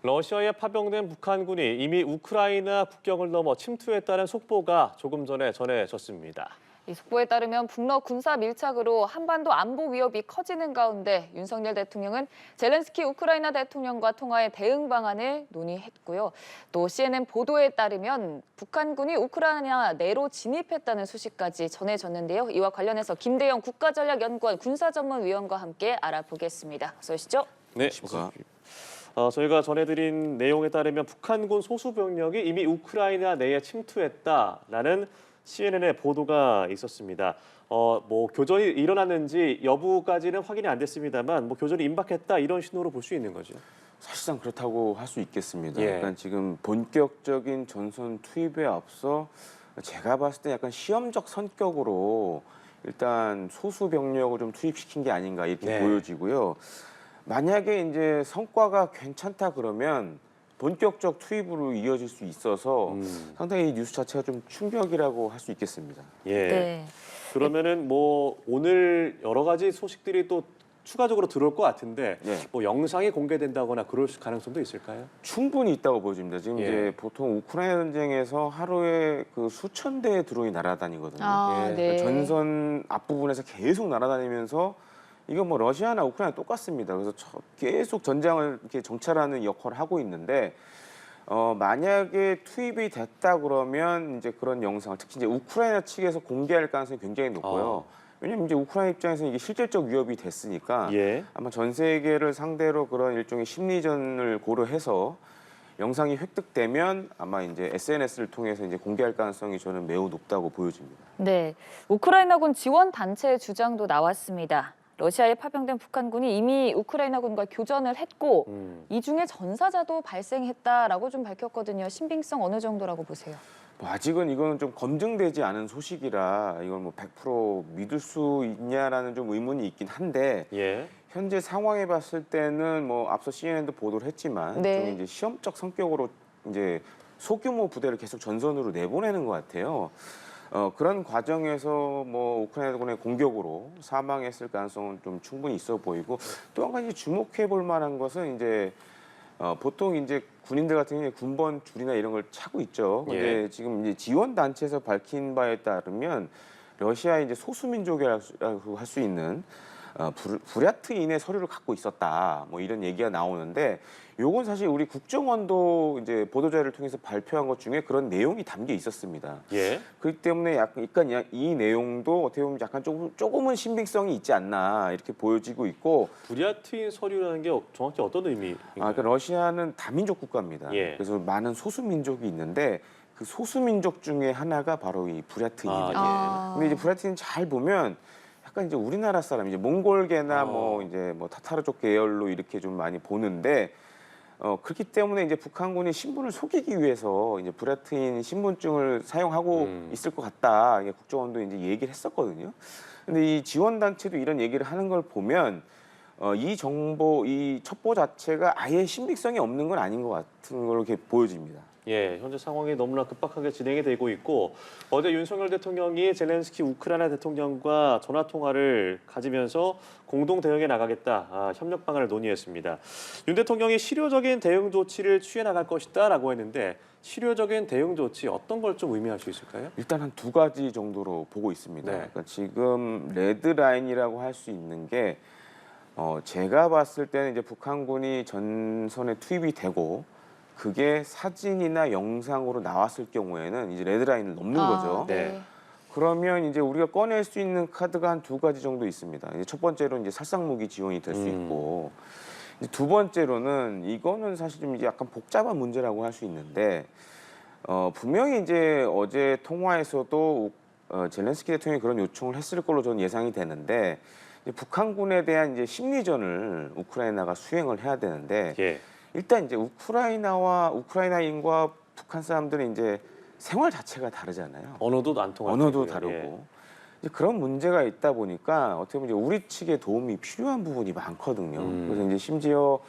러시아에 파병된 북한군이 이미 우크라이나 국경을 넘어 침투했다는 속보가 조금 전에 전해졌습니다. 이 속보에 따르면 북러 군사 밀착으로 한반도 안보 위협이 커지는 가운데 윤석열 대통령은 젤렌스키 우크라이나 대통령과 통화해 대응 방안을 논의했고요. 또 CNN 보도에 따르면 북한군이 우크라이나 내로 진입했다는 소식까지 전해졌는데요. 이와 관련해서 김대영 국가전략연구원 군사전문위원과 함께 알아보겠습니다. 어서 오시죠. 네, 저희가 전해드린 내용에 따르면 북한군 소수 병력이 이미 우크라이나 내에 침투했다라는 CNN의 보도가 있었습니다. 뭐 교전이 일어났는지 여부까지는 확인이 안 됐습니다만 뭐 교전이 임박했다 이런 신호로 볼 수 있는 거죠. 사실상 그렇다고 할 수 있겠습니다. 예. 약간 지금 본격적인 전선 투입에 앞서 제가 봤을 때 약간 시험적 성격으로 일단 소수 병력을 좀 투입시킨 게 아닌가 이렇게 네. 보여지고요. 만약에 이제 성과가 괜찮다 그러면 본격적 투입으로 이어질 수 있어서 상당히 이 뉴스 자체가 좀 충격이라고 할 수 있겠습니다. 예. 네. 그러면은 뭐 오늘 여러 가지 소식들이 또 추가적으로 들어올 것 같은데 예. 뭐 영상이 공개된다거나 그럴 가능성도 있을까요? 충분히 있다고 보여집니다. 지금 예. 이제 보통 우크라이나 전쟁에서 하루에 그 수천 대의 드론이 날아다니거든요. 예. 네. 전선 앞부분에서 계속 날아다니면서 이건 뭐 러시아나 우크라이나 똑같습니다. 그래서 계속 전장을 이렇게 정찰하는 역할을 하고 있는데 만약에 투입이 됐다 그러면 이제 그런 영상을 특히 이제 우크라이나 측에서 공개할 가능성이 굉장히 높고요. 왜냐면 이제 우크라이나 입장에서 이게 실질적 위협이 됐으니까 예. 아마 전 세계를 상대로 그런 일종의 심리전을 고려해서 영상이 획득되면 아마 이제 SNS를 통해서 이제 공개할 가능성이 저는 매우 높다고 보여집니다. 네, 우크라이나군 지원 단체의 주장도 나왔습니다. 러시아에 파병된 북한군이 이미 우크라이나군과 교전을 했고 이 중에 전사자도 발생했다라고 좀 밝혔거든요. 신빙성 어느 정도라고 보세요? 뭐 아직은 이거는 좀 검증되지 않은 소식이라 이걸 뭐 100% 믿을 수 있냐라는 좀 의문이 있긴 한데 예. 현재 상황에 봤을 때는 뭐 앞서 CNN도 보도를 했지만 네. 좀 이제 시험적 성격으로 이제 소규모 부대를 계속 전선으로 내보내는 것 같아요. 그런 과정에서 뭐 우크라이나군의 공격으로 사망했을 가능성은 좀 충분히 있어 보이고 또 한 가지 주목해 볼 만한 것은 이제 보통 이제 군인들 같은 경우에 군번 줄이나 이런 걸 차고 있죠. 근데 예. 지금 이제 지원 단체에서 밝힌 바에 따르면 러시아의 이제 소수민족이라고 할 수 있는 부랴트인의 서류를 갖고 있었다. 뭐 이런 얘기가 나오는데 요건 사실 우리 국정원도 이제 보도자료를 통해서 발표한 것 중에 그런 내용이 담겨 있었습니다. 예. 그렇기 때문에 약간 이 내용도 어떻게 보면 약간 조금은 신빙성이 있지 않나 이렇게 보여지고 있고 부랴트인 서류라는 게 정확히 어떤 의미인가요? 그러니까 러시아는 다민족 국가입니다. 예. 그래서 많은 소수민족이 있는데 그 소수민족 중에 하나가 바로 이 부랴트인입니다. 아, 근데 이제 부랴트인 잘 보면 약간 이제 우리나라 사람 이제 몽골계나 어. 뭐 이제 뭐 타타르족 계열로 이렇게 좀 많이 보는데 그렇기 때문에 이제 북한군이 신분을 속이기 위해서 이제 부랴트인 신분증을 사용하고 있을 것 같다. 이게 국정원도 이제 얘기를 했었거든요. 근데 이 지원 단체도 이런 얘기를 하는 걸 보면 이 정보, 이 첩보 자체가 아예 신빙성이 없는 건 아닌 것 같은 걸로 이렇게 보여집니다. 예, 현재 상황이 너무나 급박하게 진행이 되고 있고 어제 윤석열 대통령이 젤렌스키 우크라이나 대통령과 전화 통화를 가지면서 공동 대응에 나가겠다 협력 방안을 논의했습니다. 윤 대통령이 실효적인 대응 조치를 취해 나갈 것이다라고 했는데 실효적인 대응 조치 어떤 걸 좀 의미할 수 있을까요? 일단 한 두 가지 정도로 보고 있습니다. 네. 그러니까 지금 레드라인이라고 할 수 있는 게 제가 봤을 때는 이제 북한군이 전선에 투입이 되고 그게 사진이나 영상으로 나왔을 경우에는 이제 레드라인을 넘는 거죠. 네. 그러면 이제 우리가 꺼낼 수 있는 카드가 한 두 가지 정도 있습니다. 이제 첫 번째로 이제 살상무기 지원이 될 수 있고, 이제 두 번째로는 이거는 사실 좀 이제 약간 복잡한 문제라고 할 수 있는데, 분명히 이제 어제 통화에서도 젤렌스키 대통령이 그런 요청을 했을 걸로 저는 예상이 되는데, 이제 북한군에 대한 이제 심리전을 우크라이나가 수행을 해야 되는데, 예. 일단 이제 우크라이나인과 북한 사람들은 이제 생활 자체가 다르잖아요. 언어도 안 통하고 언어도 다르고 이제 그런 문제가 있다 보니까 어떻게 보면 이제 우리 측의 도움이 필요한 부분이 많거든요. 그래서 이제 심지어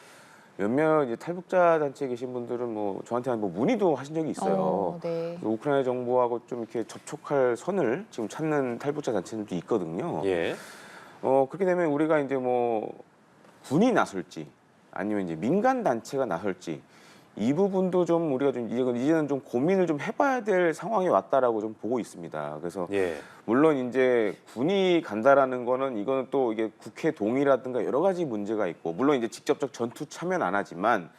몇몇 이제 탈북자 단체에 계신 분들은 뭐 저한테 뭐 문의도 하신 적이 있어요. 네. 우크라이나 정부하고 좀 이렇게 접촉할 선을 지금 찾는 탈북자 단체들도 있거든요. 예. 그렇게 되면 우리가 이제 뭐 군이 나설지 아니면 이제 민간 단체가 나설지 이 부분도 좀 우리가 좀 이제는 좀 고민을 좀 해봐야 될 상황이 왔다라고 좀 보고 있습니다. 그래서 예. 물론 이제 군이 간다라는 거는 이거는 또 이게 국회 동의라든가 여러 가지 문제가 있고 물론 이제 직접적 전투 참여는 안 하지만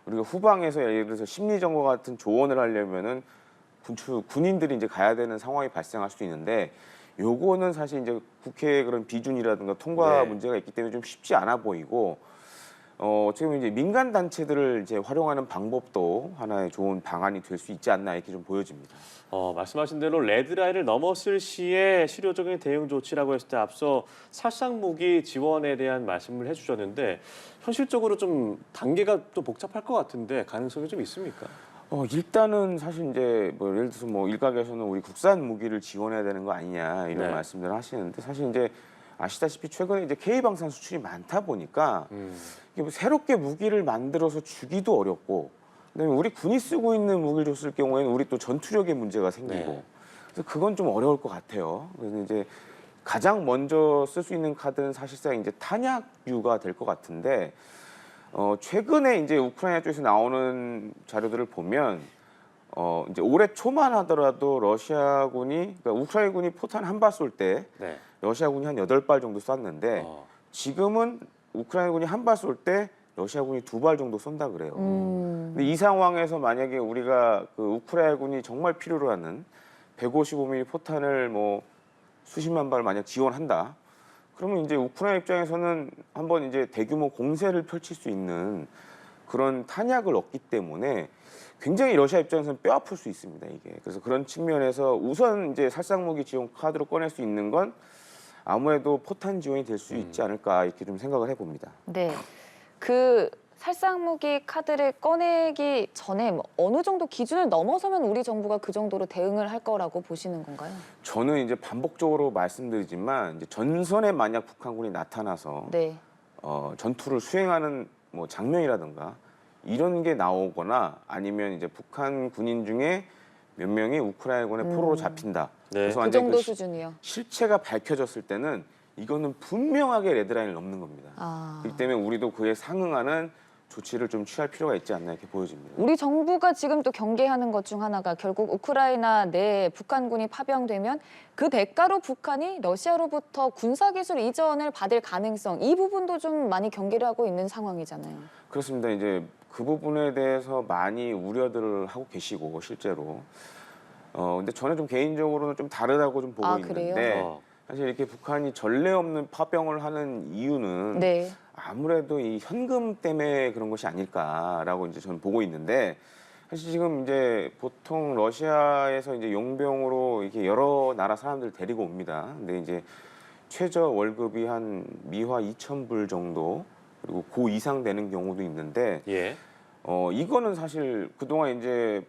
우리가 후방에서 예를 들어서 심리전과 같은 조언을 하려면은 군인들이 이제 가야 되는 상황이 발생할 수도 있는데 요거는 사실 이제 국회의 그런 비준이라든가 통과 네. 문제가 있기 때문에 좀 쉽지 않아 보이고 지금 이제 민간 단체들을 이제 활용하는 방법도 하나의 좋은 방안이 될 수 있지 않나 이렇게 좀 보여집니다. 말씀하신 대로 레드라인을 넘었을 시에 실효적인 대응 조치라고 했을 때 앞서 살상 무기 지원에 대한 말씀을 해주셨는데 현실적으로 좀 단계가 또 복잡할 것 같은데 가능성이 좀 있습니까? 일단은 사실 이제 뭐 예를 들어서 뭐 일각에서는 우리 국산 무기를 지원해야 되는 거 아니냐 이런 네. 말씀들을 하시는데 사실 이제 아시다시피 최근에 이제 K 방산 수출이 많다 보니까 이게 뭐 새롭게 무기를 만들어서 주기도 어렵고 그다음에 우리 군이 쓰고 있는 무기를 줬을 경우에는 우리 또 전투력의 문제가 생기고 네. 그래서 그건 좀 어려울 것 같아요. 그래서 이제 가장 먼저 쓸 수 있는 카드는 사실상 이제 탄약류가 될 것 같은데 최근에 이제 우크라이나 쪽에서 나오는 자료들을 보면 이제 올해 초만 하더라도 러시아군이 그러니까 우크라이나군이 포탄 한 발 쏠 때 네. 러시아군이 한 8발 정도 쐈는데 지금은 우크라이나군이 한 발 쏠 때 러시아군이 2발 정도 쏜다 그래요. 근데 이 상황에서 만약에 우리가 그 우크라이나군이 정말 필요로 하는 155mm 포탄을 뭐 수십만 발 만약 지원한다. 그러면 이제 우크라이나 입장에서는 한번 이제 대규모 공세를 펼칠 수 있는 그런 탄약을 얻기 때문에 굉장히 러시아 입장에서는 뼈 아플 수 있습니다, 이게. 그래서 그런 측면에서 우선 이제 살상무기 지원 카드로 꺼낼 수 있는 건 아무래도 포탄 지원이 될 수 있지 않을까 이렇게 좀 생각을 해봅니다. 네. 그 살상무기 카드를 꺼내기 전에 뭐 어느 정도 기준을 넘어서면 우리 정부가 그 정도로 대응을 할 거라고 보시는 건가요? 저는 이제 반복적으로 말씀드리지만 이제 전선에 만약 북한군이 나타나서 네. 전투를 수행하는 뭐 장면이라든가 이런 게 나오거나 아니면 이제 북한 군인 중에 몇 명이 우크라이나군의 포로로 잡힌다. 네. 그래서 그 완전히 정도 그 수준이요. 실체가 밝혀졌을 때는 이거는 분명하게 레드라인을 넘는 겁니다. 아. 그렇기 때문에 우리도 그에 상응하는 조치를 좀 취할 필요가 있지 않나 이렇게 보여집니다. 우리 정부가 지금 또 경계하는 것 중 하나가 결국 우크라이나 내에 북한군이 파병되면 그 대가로 북한이 러시아로부터 군사기술 이전을 받을 가능성 이 부분도 좀 많이 경계를 하고 있는 상황이잖아요. 그렇습니다. 이제 그 부분에 대해서 많이 우려들을 하고 계시고 실제로. 근데 저는 좀 개인적으로는 좀 다르다고 좀 보고 아, 있는데 그래요? 사실 이렇게 북한이 전례 없는 파병을 하는 이유는 네. 아무래도 이 현금 때문에 그런 것이 아닐까라고 이제 저는 보고 있는데 사실 지금 이제 보통 러시아에서 이제 용병으로 이렇게 여러 나라 사람들 데리고 옵니다. 근데 이제 최저 월급이 한 미화 2,000불 정도 그리고 그 이상 되는 경우도 있는데 예. 이거는 사실 그동안 이제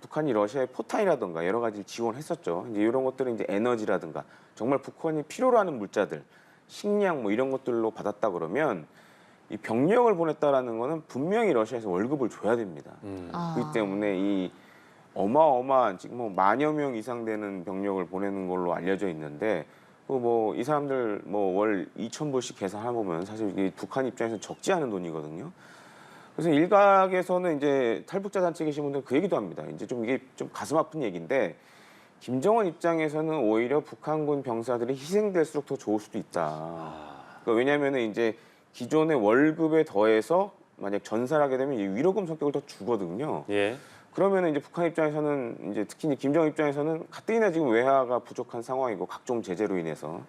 북한이 러시아의 포탄이라든가 여러 가지를 지원했었죠. 이제 이런 것들은 이제 에너지라든가 정말 북한이 필요로 하는 물자들, 식량 뭐 이런 것들로 받았다 그러면 이 병력을 보냈다라는 거는 분명히 러시아에서 월급을 줘야 됩니다. 아. 그렇기 때문에 이 어마어마한 지금 뭐 10,000여 명 이상 되는 병력을 보내는 걸로 알려져 있는데 뭐 이 사람들 뭐 월 2,000불씩 계산해보면 사실 이게 북한 입장에서는 적지 않은 돈이거든요. 그래서 일각에서는 이제 탈북자 단체 계신 분들은 그 얘기도 합니다. 이제 좀 이게 좀 가슴 아픈 얘기인데 김정은 입장에서는 오히려 북한군 병사들이 희생될수록 더 좋을 수도 있다. 그러니까 왜냐하면 이제 기존의 월급에 더해서 만약 전사를 하게 되면 이제 위로금 성격을 더 주거든요. 예. 그러면 이제 북한 입장에서는 이제 특히 이제 김정은 입장에서는 가뜩이나 지금 외화가 부족한 상황이고 각종 제재로 인해서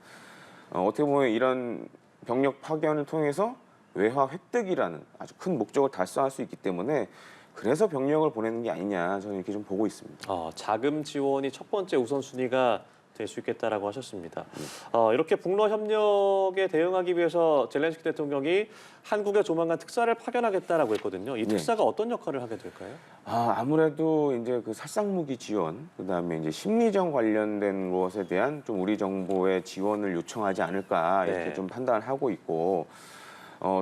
어떻게 보면 이런 병력 파견을 통해서 외화 획득이라는 아주 큰 목적을 달성할 수 있기 때문에 그래서 병력을 보내는 게 아니냐 저는 이렇게 좀 보고 있습니다. 자금 지원이 첫 번째 우선순위가 될 수 있겠다라고 하셨습니다. 이렇게 북러 협력에 대응하기 위해서 젤렌스키 대통령이 한국에 조만간 특사를 파견하겠다라고 했거든요. 이 특사가 어떤 역할을 하게 될까요? 아무래도 이제 그 살상무기 지원, 그다음에 이제 심리전 관련된 것에 대한 좀 우리 정부의 지원을 요청하지 않을까 이렇게 네. 좀 판단을 하고 있고.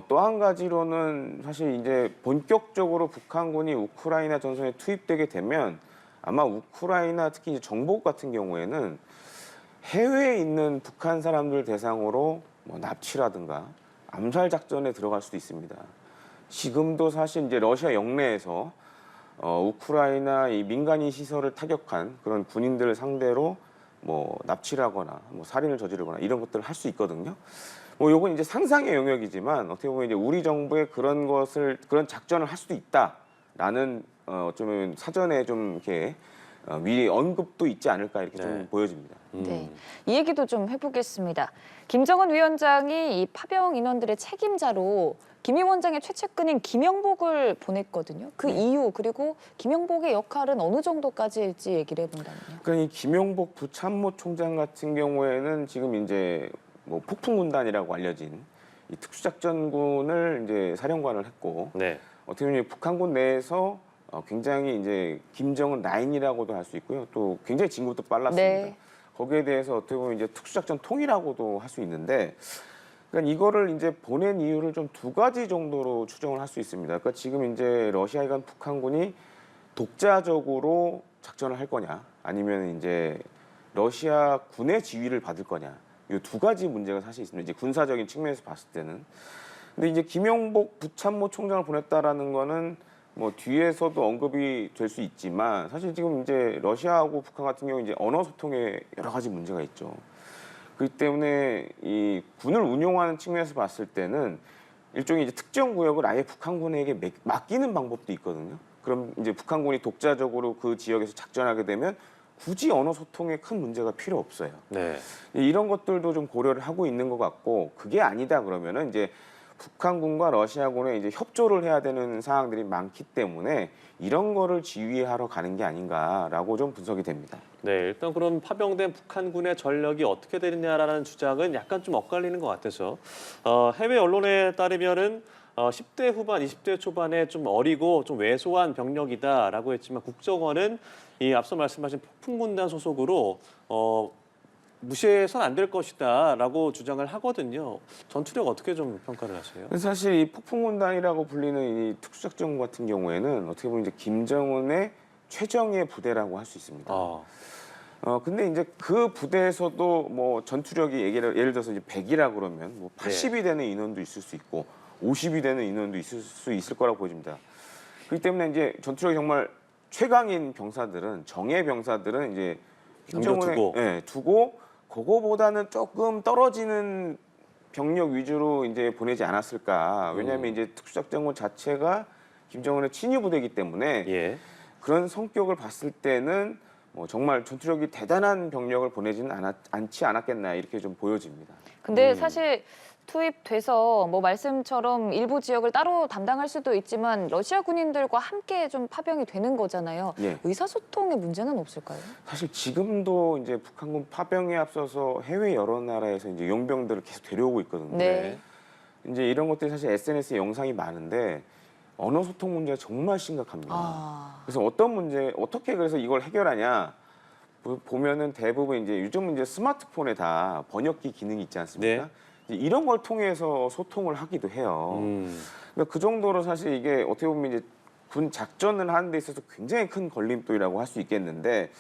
또 한 가지로는 사실 이제 본격적으로 북한군이 우크라이나 전선에 투입되게 되면 아마 우크라이나 특히 이제 정복 같은 경우에는 해외에 있는 북한 사람들 대상으로 뭐 납치라든가 암살 작전에 들어갈 수도 있습니다. 지금도 사실 이제 러시아 영내에서 우크라이나 이 민간인 시설을 타격한 그런 군인들을 상대로 뭐 납치를 하거나 뭐 살인을 저지르거나 이런 것들을 할 수 있거든요. 뭐 요건 이제 상상의 영역이지만 어떻게 보면 이제 우리 정부의 그런 작전을 할 수도 있다라는 좀 사전에 좀 이렇게 미리 언급도 있지 않을까 이렇게 좀 네. 보여집니다. 네, 이 얘기도 좀 해보겠습니다. 김정은 위원장이 이 파병 인원들의 책임자로 김 위원장의 최측근인 김영복을 보냈거든요. 그 네. 이유 그리고 김영복의 역할은 어느 정도까지일지 얘기를 해본다면요. 그러니까 이 김용복 부참모총장 같은 경우에는 지금 이제 뭐 폭풍군단이라고 알려진 이 특수작전군을 이제 사령관을 했고 네. 어떻게 보면 북한군 내에서 굉장히 이제 김정은 라인이라고도 할 수 있고요. 또 굉장히 진급도 빨랐습니다. 네. 거기에 대해서 어떻게 보면 이제 특수작전 통이라고도 할 수 있는데, 그러니까 이거를 이제 보낸 이유를 좀 두 가지 정도로 추정을 할 수 있습니다. 그러니까 지금 이제 러시아에 북한군이 독자적으로 작전을 할 거냐, 아니면 이제 러시아 군의 지휘를 받을 거냐, 이 두 가지 문제가 사실 있습니다. 이제 군사적인 측면에서 봤을 때는. 근데 이제 김용복 부참모 총장을 보냈다라는 거는 뭐 뒤에서도 언급이 될 수 있지만 사실 지금 이제 러시아하고 북한 같은 경우 이제 언어 소통에 여러 가지 문제가 있죠. 그렇기 때문에 이 군을 운용하는 측면에서 봤을 때는 일종의 이제 특정 구역을 아예 북한군에게 맡기는 방법도 있거든요. 그럼 이제 북한군이 독자적으로 그 지역에서 작전하게 되면 굳이 언어 소통에 큰 문제가 필요 없어요. 네. 이런 것들도 좀 고려를 하고 있는 것 같고, 그게 아니다 그러면은 이제 북한군과 러시아군에 이제 협조를 해야 되는 사항들이 많기 때문에 이런 거를 지휘하러 가는 게 아닌가라고 좀 분석이 됩니다. 네, 일단 그럼 파병된 북한군의 전력이 어떻게 되느냐라는 주장은 약간 좀 엇갈리는 것 같아서 해외 언론에 따르면은 10대 후반, 20대 초반에 좀 어리고 좀 왜소한 병력이다라고 했지만 국정원은 이 앞서 말씀하신 폭풍군단 소속으로 무시해서는 안 될 것이다라고 주장을 하거든요. 전투력 어떻게 좀 평가를 하세요? 그래서 사실 이 폭풍군단이라고 불리는 이 특수작전 같은 경우에는 어떻게 보면 이제 김정은의 최정예 부대라고 할 수 있습니다. 근데 이제 그 부대에서도 뭐 전투력이 예를 들어서 이제 100이라 그러면 뭐 80이 되는 인원도 있을 수 있고 50이 되는 인원도 있을 수 있을 거라고 보여집니다. 그렇기 때문에 이제 전투력이 정말 최강인 병사들은 정예 병사들은 이제 남겨두고. 두고 그거보다는 조금 떨어지는 병력 위주로 이제 보내지 않았을까. 왜냐하면 이제 특수작전군 자체가 김정은의 친위 부대이기 때문에 예. 그런 성격을 봤을 때는 뭐 정말 전투력이 대단한 병력을 보내지는 않지 않았겠나 이렇게 좀 보여집니다. 근데 사실 투입돼서 뭐 말씀처럼 일부 지역을 따로 담당할 수도 있지만 러시아 군인들과 함께 좀 파병이 되는 거잖아요. 예. 의사소통에 문제는 없을까요? 사실 지금도 이제 북한군 파병에 앞서서 해외 여러 나라에서 이제 용병들을 계속 데려오고 있거든요. 네. 이제 이런 것들이 사실 SNS에 영상이 많은데 언어 소통 문제가 정말 심각합니다. 그래서 어떻게 그래서 이걸 해결하냐 보면은 대부분 이제 요즘은 이제 스마트폰에 다 번역기 기능이 있지 않습니까? 네. 이제 이런 걸 통해서 소통을 하기도 해요. 그러니까 그 정도로 사실 이게 어떻게 보면 이제 군 작전을 하는 데 있어서 굉장히 큰 걸림돌이라고 할 수 있겠는데,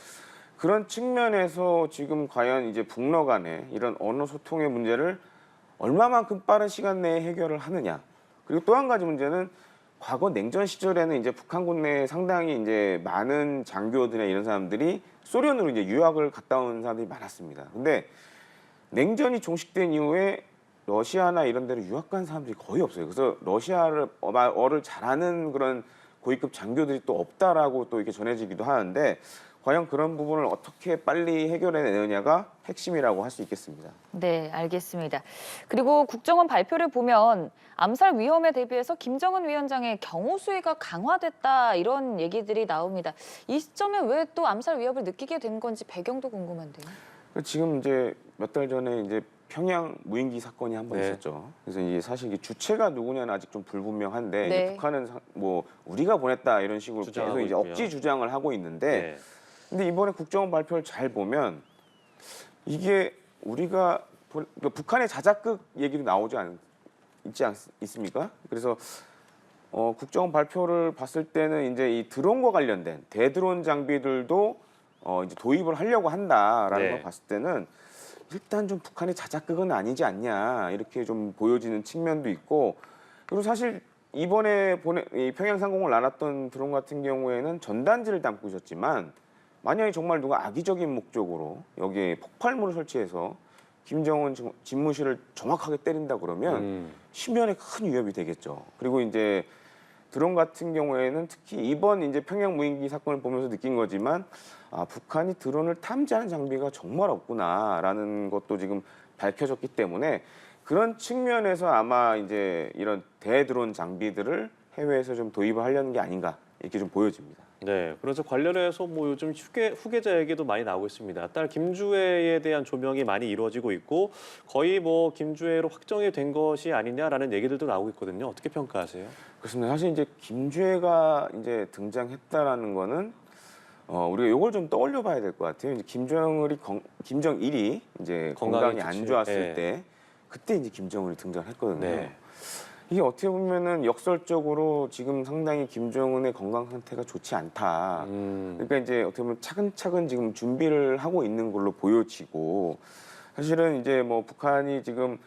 그런 측면에서 지금 과연 이제 북러 간의 이런 언어 소통의 문제를 얼마만큼 빠른 시간 내에 해결을 하느냐. 그리고 또 한 가지 문제는 과거 냉전 시절에는 이제 북한군 내에 상당히 이제 많은 장교들이나 이런 사람들이 소련으로 이제 유학을 갔다 온 사람들이 많았습니다. 근데 냉전이 종식된 이후에 러시아나 이런 데로 유학 간 사람들이 거의 없어요. 그래서 러시아어를 잘하는 그런 고위급 장교들이 또 없다라고 또 이렇게 전해지기도 하는데, 과연 그런 부분을 어떻게 빨리 해결해내느냐가 핵심이라고 할 수 있겠습니다. 네, 알겠습니다. 그리고 국정원 발표를 보면 암살 위험에 대비해서 김정은 위원장의 경호 수위가 강화됐다 이런 얘기들이 나옵니다. 이 시점에 왜 또 암살 위협을 느끼게 된 건지 배경도 궁금한데요. 지금 이제 몇 달 전에 이제 평양 무인기 사건이 한 번 네. 있었죠. 그래서 이게 사실 이게 주체가 누구냐는 아직 좀 불분명한데 네. 이제 북한은 뭐 우리가 보냈다 이런 식으로 주장하고 계속 이제 있고요. 억지 주장을 하고 있는데, 네. 근데 이번에 국정원 발표를 잘 보면 이게 우리가 그러니까 북한의 자작극 얘기도 있습니까? 그래서 국정원 발표를 봤을 때는 이제 이 드론과 관련된 대드론 장비들도 이제 도입을 하려고 한다라는 네. 걸 봤을 때는 일단 좀 북한의 자작극은 아니지 않냐 이렇게 좀 보여지는 측면도 있고, 그리고 사실 이번에 이 평양 상공을 날았던 드론 같은 경우에는 전단지를 담고 있었지만 만약에 정말 누가 악의적인 목적으로 여기에 폭발물을 설치해서 김정은 집무실을 정확하게 때린다 그러면 심연에 큰 위협이 되겠죠. 그리고 이제 드론 같은 경우에는 특히 이번 이제 평양 무인기 사건을 보면서 느낀 거지만 북한이 드론을 탐지하는 장비가 정말 없구나라는 것도 지금 밝혀졌기 때문에 그런 측면에서 아마 이제 이런 대드론 장비들을 해외에서 좀 도입을 하려는 게 아닌가 이렇게 좀 보여집니다. 네, 그래서 관련해서 뭐 요즘 후계자 얘기도 많이 나오고 있습니다. 딸 김주애에 대한 조명이 많이 이루어지고 있고 거의 뭐 김주애로 확정이 된 것이 아니냐라는 얘기들도 나오고 있거든요. 어떻게 평가하세요? 그렇습니다. 사실 이제 김주애가 이제 등장했다라는 거는 우리가 이걸 좀 떠올려 봐야 될 것 같아요. 이제 김정일이 이제 건강이 안 좋지. 좋았을 예. 때 그때 이제 김정은이 등장했거든요. 네. 이게 어떻게 보면은 역설적으로 지금 상당히 김정은의 건강 상태가 좋지 않다. 그러니까 이제 어떻게 보면 차근차근 지금 준비를 하고 있는 걸로 보여지고 사실은 이제 뭐 북한이 지금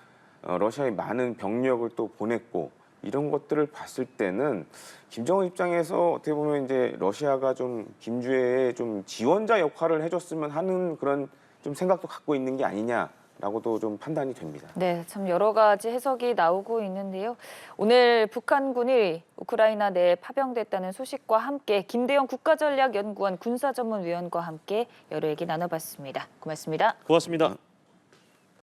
러시아에 많은 병력을 또 보냈고 이런 것들을 봤을 때는 김정은 입장에서 어떻게 보면 이제 러시아가 좀 김주애의 좀 지원자 역할을 해줬으면 하는 그런 좀 생각도 갖고 있는 게 아니냐라고도 좀 판단이 됩니다. 네, 참 여러 가지 해석이 나오고 있는데요. 오늘 북한군이 우크라이나 내에 파병됐다는 소식과 함께 김대영 국가전략연구원 군사전문위원과 함께 여러 얘기 나눠봤습니다. 고맙습니다. 고맙습니다.